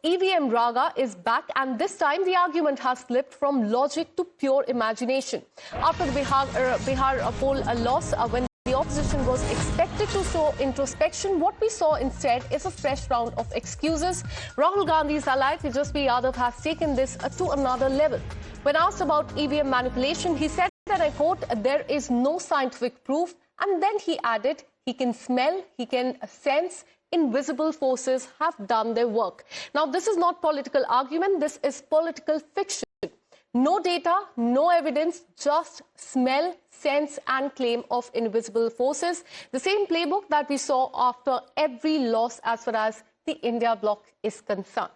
EVM raga is back, and this time the argument has slipped from logic to pure imagination. After the Bihar poll loss, when the opposition was expected to show introspection, what we saw instead is a fresh round of excuses. Rahul Gandhi's ally Tejashwi Yadav has taken this to another level. When asked about EVM manipulation, he said that, I quote, "There is no scientific proof," and then he added, he can smell, he can sense, invisible forces have done their work. Now, this is not political argument, this is political fiction. No data, no evidence, just smell, sense and claim of invisible forces. The same playbook that we saw after every loss as far as the India bloc is concerned.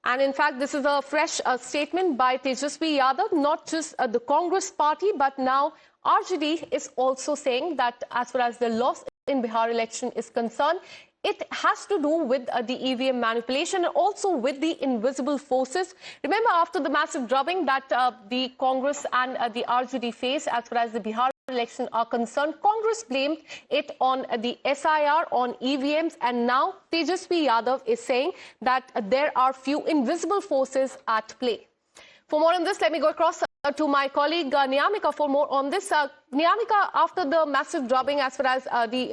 And in fact, this is a fresh statement by Tejashwi Yadav, not just the Congress party, but now RJD is also saying that as far as the loss in Bihar election is concerned, it has to do with the EVM manipulation and also with the invisible forces. Remember, after the massive drubbing that the Congress and the RJD faced as far as the Bihar election are concerned, Congress blamed it on the SIR, on EVMs, and now Tejashwi Yadav is saying that there are few invisible forces at play. For more on this, let me go across to my colleague Niyamika for more on this. Niyamika, after the massive drubbing as far as the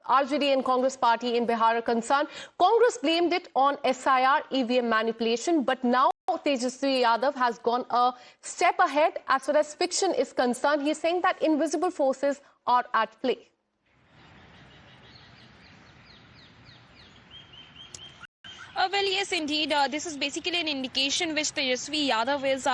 RJD and Congress party in Bihar are concerned, Congress blamed it on SIR EVM manipulation, but now Tejashwi Yadav has gone a step ahead as far as fiction is concerned. He's saying that invisible forces are at play. Well, yes, indeed. This is basically an indication which Tejashwi Yadav is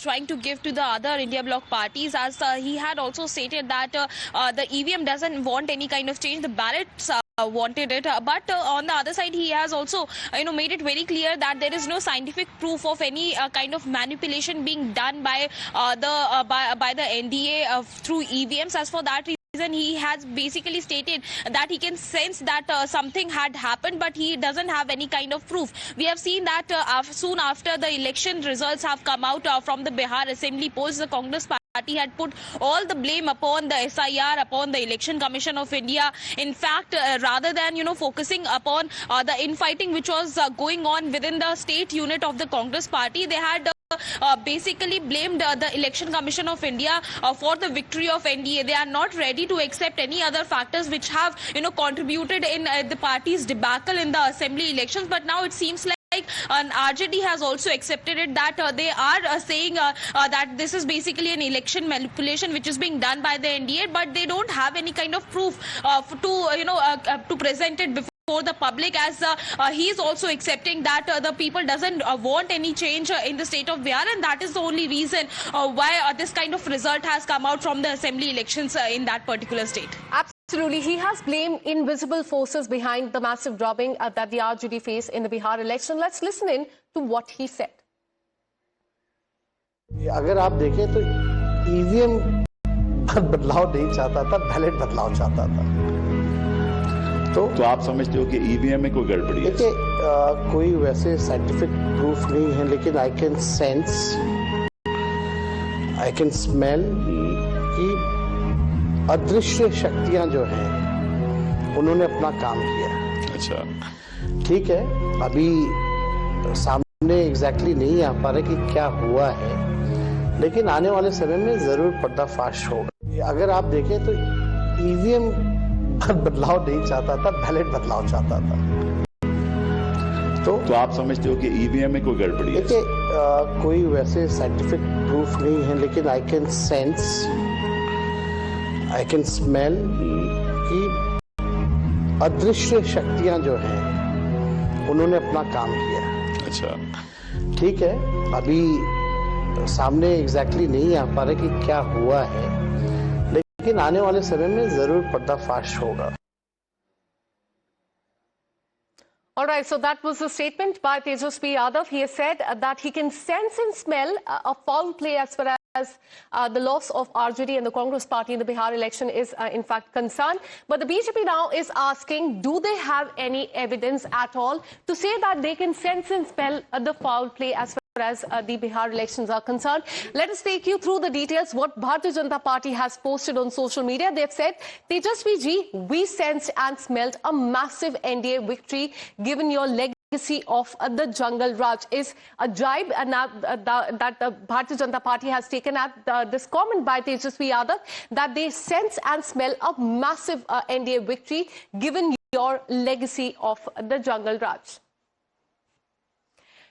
trying to give to the other India bloc parties, as he had also stated that the EVM doesn't want any kind of change. The ballots wanted it, but on the other side, he has also, made it very clear that there is no scientific proof of any kind of manipulation being done by the NDA through EVMs. As for that reason, he has basically stated that he can sense that something had happened, but he doesn't have any kind of proof. We have seen that soon after the election results have come out from the Bihar assembly polls, the Congress party had put all the blame upon the SIR, upon the Election Commission of India. In fact, rather than focusing upon the infighting which was going on within the state unit of the Congress party, they had basically blamed the Election Commission of India for the victory of NDA. They are not ready to accept any other factors which have contributed in the party's debacle in the assembly elections. But now it seems like RJD has also accepted it, that they are saying that this is basically an election manipulation which is being done by the NDA, but they don't have any kind of proof to present it before the public, as he is also accepting that the people doesn't want any change in the state of Bihar, and that is the only reason why this kind of result has come out from the assembly elections in that particular state. Absolutely. He has blamed invisible forces behind the massive drubbing that the RJD faced in the Bihar election. Let's listen in to what he said. अगर आप देखें तो EVM बदलाव नहीं चाहता था, ballot बदलाव चाहता था। तो आप समझते हो कि ईवीएम में कोई गड़बड़ी है? देखिए, कोई वैसे साइंटिफिक प्रूफ नहीं है, लेकिन I can sense, I can smell कि अदृश्य शक्तियां जो हैं उन्होंने अपना काम किया। अच्छा, ठीक है, अभी सामने एग्जैक्टली नहीं आ पा रहा कि क्या हुआ है, लेकिन आने वाले समय में जरूर पर्दाफाश होगा। अगर आप देखें तो ईवीएम बदलाव नहीं चाहता था, बैलेट बदलाव चाहता था। तो आप समझते हो कि ईवीएम में कोई गड़बड़ी है? देखिए, कोई वैसे साइंटिफिक प्रूफ नहीं है, लेकिन I can sense, I can smell कि अदृश्य शक्तियां जो हैं उन्होंने अपना काम किया। अच्छा, ठीक है, अभी सामने एग्जैक्टली नहीं आ पा रहा कि क्या हुआ है, लेकिन आने वाले समय में जरूर पर्दाफाश होगा। All right, so that was a statement by Tejashwi Yadav. He has said that he can sense and smell a foul play as far as the loss of RJD and the Congress party in the Bihar election is in fact concerned. But the BJP now is asking, do they have any evidence at all to say that they can sense and smell the foul play as far as the Bihar elections are concerned. Let us take you through the details what Bharatiya Janata Party has posted on social media. They've said, Tejashwi ji, we sensed and smelled a massive NDA victory given your legacy of the jungle Raj. Is a jibe that the Bharatiya Janata Party has taken at this comment by Tejashwi Yadav that they sense and smell a massive NDA victory given your legacy of the jungle Raj.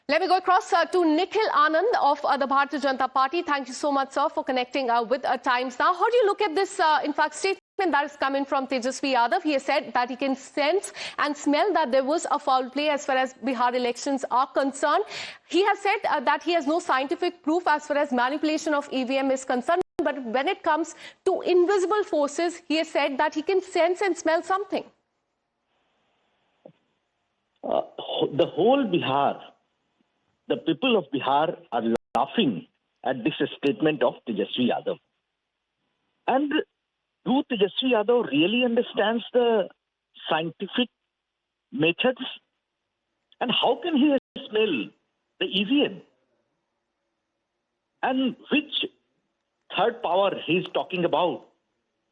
Let me go across to Nikhil Anand of the Bharatiya Janata Party. Thank you so much, sir, for connecting with Times Now. How do you look at this, in fact, statement that is coming from Tejashwi Yadav? He has said that he can sense and smell that there was a foul play as far as Bihar elections are concerned. He has said that he has no scientific proof as far as manipulation of EVM is concerned. But when it comes to invisible forces, he has said that he can sense and smell something. The whole Bihar, the people of Bihar are laughing at this statement of Tejashwi Yadav. And do Tejashwi Yadav really understands the scientific methods? And how can he smell the EVM? And which third power he is talking about?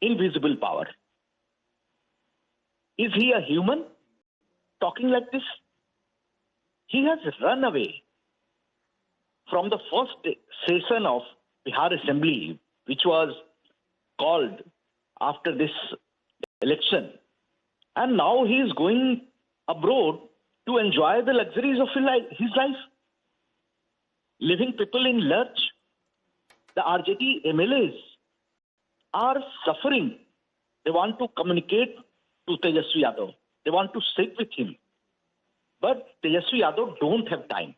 Invisible power. Is he a human talking like this? He has run away from the first session of Bihar Assembly, which was called after this election. And now he is going abroad to enjoy the luxuries of his life, leaving people in lurch. The RJD MLAs are suffering. They want to communicate to Tejashwi Yadav. They want to sit with him. But Tejashwi Yadav don't have time.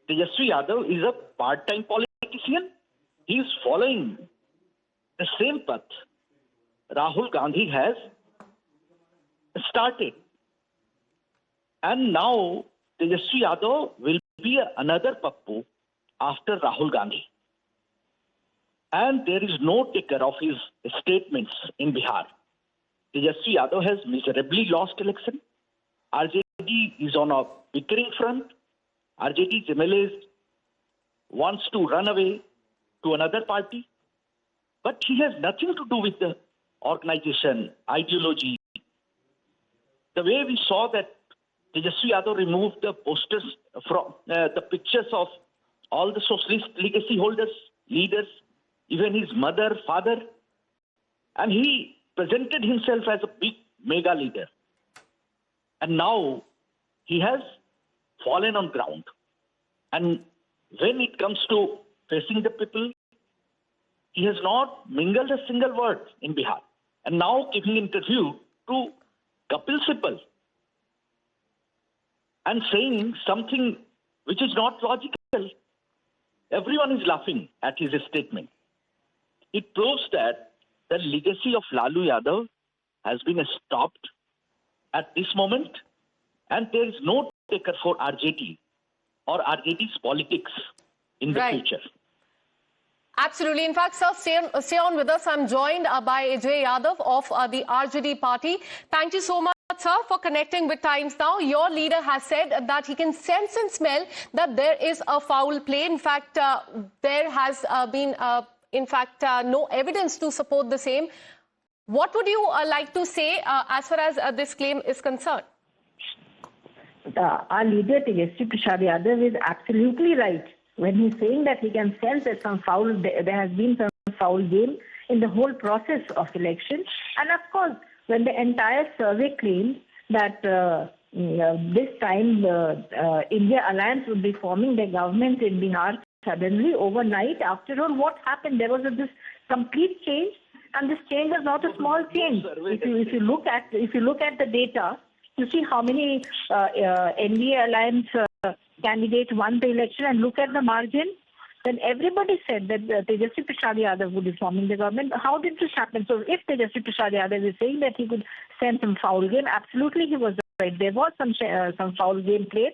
Tejashwi Yadav is a part-time politician. He is following the same path Rahul Gandhi has started. And now Tejashwi Yadav will be another Pappu after Rahul Gandhi. And there is no taker of his statements in Bihar. Tejashwi Yadav has miserably lost election. RJD is on a bickering front. RJD's MLAs wants to run away to another party. But he has nothing to do with the organization, ideology. The way we saw that Tejashwi Yadav removed the posters from the pictures of all the socialist legacy holders, leaders, even his mother, father, and he presented himself as a big mega leader. And now he has fallen on ground. And when it comes to facing the people, he has not mingled a single word in Bihar. And now giving interview to Kapil Sibal and saying something which is not logical. Everyone is laughing at his statement. It proves that the legacy of Lalu Yadav has been stopped at this moment, and there is no taker for RJD or RJD's politics in the future. Absolutely. In fact, sir, stay on with us. I'm joined by Ajay Yadav of the RJD party. Thank you so much, sir, for connecting with Times Now. Your leader has said that he can sense and smell that there is a foul play. In fact, there has been, no evidence to support the same. What would you like to say as far as this claim is concerned? Our leader, Tejashwi Yadav, is absolutely right when he's saying that he can sense that there has been some foul game in the whole process of election. And of course, when the entire survey claims that this time the India Alliance would be forming their government in Bihar suddenly overnight, after all, what happened? There was this complete change, and this change was not a small change. If you look at the data, you see how many NDA Alliance candidates won the election, and look at the margin. Then everybody said that Tejashwi Yadav would be forming the government. How did this happen? So if Tejashwi Yadav is saying that he could send some foul game, absolutely he was right. There was some foul game played,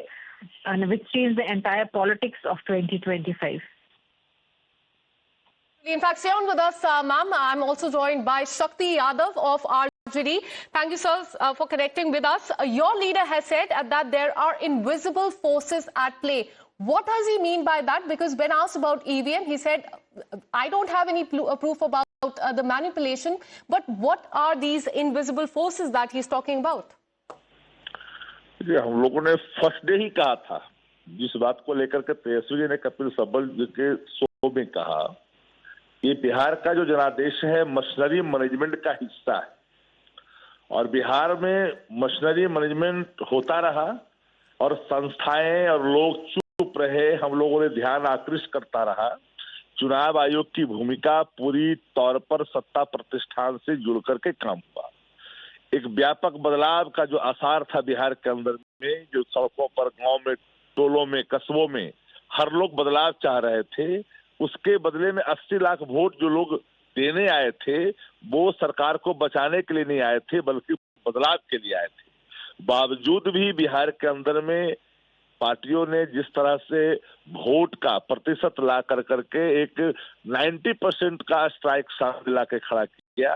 and which changed the entire politics of 2025. In fact, stay on with us, ma'am. I'm also joined by Shakti Yadav of RJD. Thank you, sir, for connecting with us. Your leader has said that there are invisible forces at play. What does he mean by that? Because when asked about EVM, he said, I don't have any proof about the manipulation, but what are these invisible forces that he's talking about? हम लोगों ने first day ही कहा था, जिस बात को लेकर के तेजस्वी जी ने कपिल सिब्बल जी के शो में कहा, ये बिहार का जो जनादेश है मशीनरी मैनेजमेंट का हिस्सा है और बिहार में मशीनरी मैनेजमेंट होता रहा और संस्थाएं और लोग चुप रहे, हम लोगों ने ध्यान आकृष्ट करता रहा। चुनाव आयोग की भूमिका पूरी तौर पर सत्ता प्रतिष्ठान से जुड़ करके काम हुआ। एक व्यापक बदलाव का जो आसार था बिहार के अंदर में, जो सड़कों पर, गांव में, टोलों में, कस्बों में हर लोग बदलाव चाह रहे थे, उसके बदले में 80 लाख वोट जो लोग देने आए थे वो सरकार को बचाने के लिए नहीं आए थे बल्कि बदलाव के लिए आए थे। बावजूद भी बिहार के अंदर में पार्टियों ने जिस तरह से वोट का प्रतिशत ला करके एक 90% का स्ट्राइक सामने ला के खड़ा किया,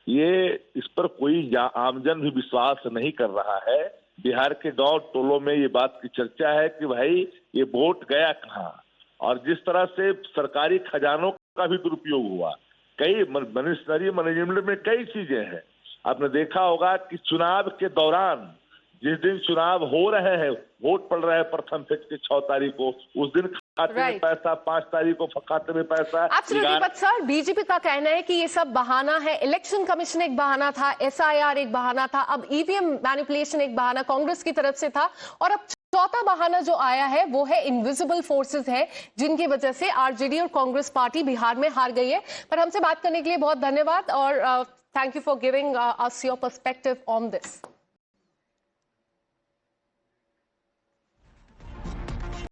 ये इस पर कोई आमजन भी विश्वास नहीं कर रहा है। बिहार के गांव टोलों में ये बात की चर्चा है कि भाई ये वोट गया कहाँ, और जिस तरह से सरकारी खजानों का भी दुरुपयोग हुआ, कई मशीनरी मैनेजमेंट में कई चीजें हैं। आपने देखा होगा कि चुनाव के दौरान जिस दिन चुनाव हो रहे हैं, वोट पड़ रहा है प्रथम फेज के 6 तारीख को, उस दिन खाते में पैसा, 5 तारीख को खाते में पैसा। एब्सोल्युटली, बट सर बीजेपी का कहना है कि ये सब बहाना है। इलेक्शन कमीशन एक बहाना था, SIR एक बहाना था, अब EVM मैनिपुलेशन एक बहाना कांग्रेस की तरफ से था, और अब चौथा बहाना जो आया है वो है इनविजिबल फोर्सेस है, जिनकी वजह से RJD और कांग्रेस पार्टी बिहार में हार गई है। पर हमसे बात करने के लिए बहुत धन्यवाद और thank you for giving us your perspective on this.